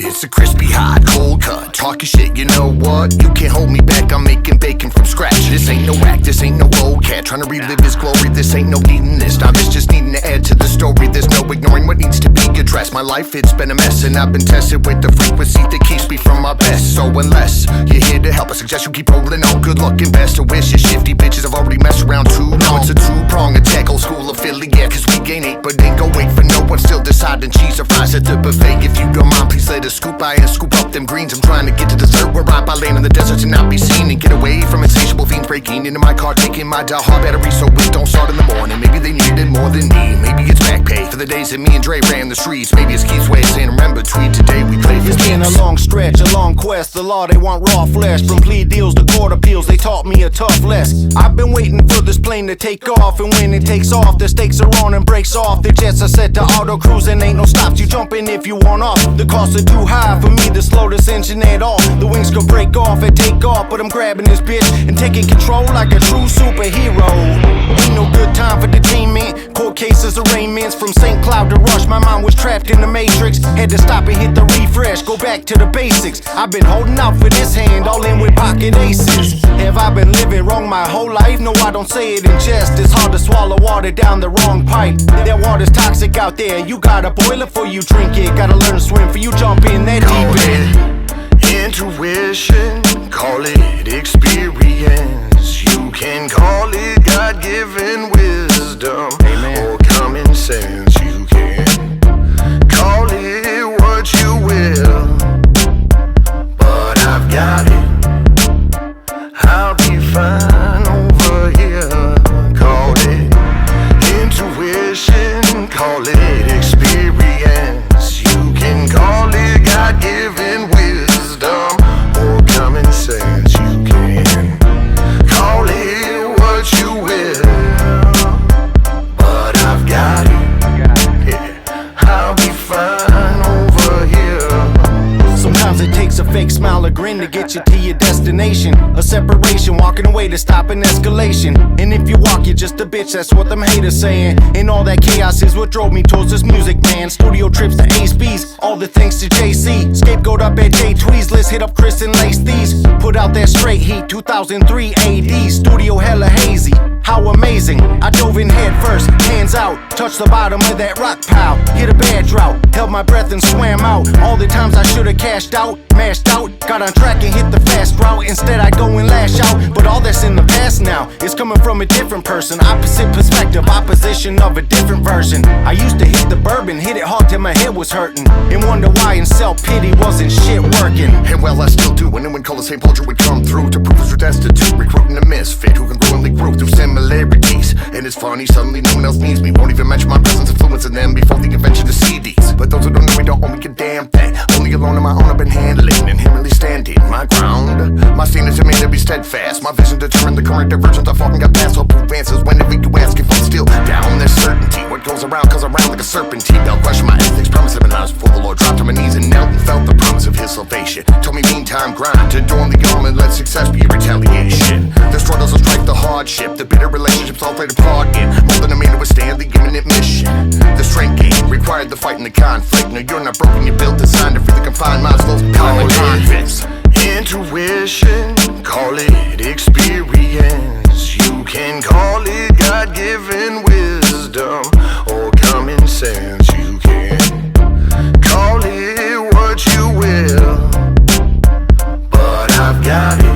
It's a crispy, hot, cold cut. Talking shit, you know what? You can't hold me back, I'm making bacon from scratch. This ain't no act, this ain't no old cat trying to relive his glory. This ain't no needing this time, it's just needing to add to the story. There's no ignoring what needs to be addressed. My life, it's been a mess, and I've been tested with the frequency that keeps me from my best. So unless you're here to help, I suggest you keep rolling on. Good luck and best of wishes. Shifty bitches have already messed around too long. It's a two-prong attack, old school affiliate, cause we gain 8 but ain't go wait for no one. Still deciding cheese or fries at the buffet. If you don't mind, please let us scoop by and scoop up them greens. I'm trying to get to dessert where I land in the desert and not be seen, and get away from insatiable fiends breaking into my car, taking my die-hard battery so it don't start in the morning. Maybe they need it more than me. Maybe it's back pay for the days that me and Dre ran the streets. Maybe it's Keith's way of saying remember Tweed, today we play for It's been a long stretch, a long quest. The law, they want raw flesh. From plea deals to court appeals, they taught me a tough lesson. I've been waiting for this plane to take off, and when it takes off, the stakes are on and breaks off. The jets are set to auto cruise and ain't no stops. You jump in if you want off. The costs are too high for me to slow this engine at all. The wings could break off and take off, but I'm grabbing this bitch and taking control like a true superhero. Ain't no good time for detainment. Court cases, arraignments, from St. Cloud to Rush. My mind was trapped in the matrix. Had to stop and hit the refresh, go back to the basics. I've been holding out for this hand, all in with pocket aces. Have I been living wrong my whole life? No, I don't say it in jest. It's hard to swallow water down the wrong pipe. That water's toxic out there. You gotta boil it before you drink it. Gotta learn to swim before you jump in that deep end. Intuition, call it experience. You can call it God-given wisdom. Amen. Or common sense. You can call it what you will, but I've got it. I'll be fine over here. Call it intuition, call it experience. You can call it God-given wisdom or common sense. You can call it what you will, but I've got it. Yeah, I'll be fine over here. Sometimes it takes a fake smile or grin to get you to your destination. A separation, walking away to stop an escalation. And if you walk, you're just a bitch, that's what them haters saying. And all that chaos is what drove me towards this music, man. Studio trips to Ace B's, all the thanks to JC. Scapegoat up at J Tweez, let's hit up Chris and lace these. Put out that straight heat, 2003 AD. Studio hella hazy, how amazing. I dove in head first, hands out, touched the bottom of that rock pile. Hit a bad drought, held my breath and swam out. All the times I should've cashed out, mashed out, got on track and hit the fast route. Instead I go and lash out, but all that's in the past now. It's coming from a different person, opposite perspective, opposition of a different version. I used to hit the bourbon, hit it hard till my head was hurting, and wonder why in self-pity wasn't shit working. And well, I still do, when anyone called the same culture would come through to prove us we're destitute, recruiting a misfit who can only grow through similarities. And it's funny, suddenly no one else needs me. Won't even mention my presence, influencing them before the invention of CDs. But those who don't know me don't owe me a damn thing. Only alone on my own I've been handling, inherently standing my ground. My standards are made to be steadfast. My vision determined the current divergence. I fucking got past all proof answers. Whenever you ask if I'm still down, there's certainty. What goes around comes around like a serpentine. They'll question my ethics, promise them and before the Lord dropped to my knees and knelt and felt the promise of his salvation. Told me meantime grind to adorn the arm and let success be a retaliation. The struggles of strife, the hardship, the bitter relationships all played a part in more than a man to withstand the imminent mission. The strength gain required the fight and the conflict. No, you're not broken, you're built, designed to free the confined minds, those common convicts. Intuition, call it experience. You can call it God-given wisdom or common sense. You can call it what you will, but I've got it.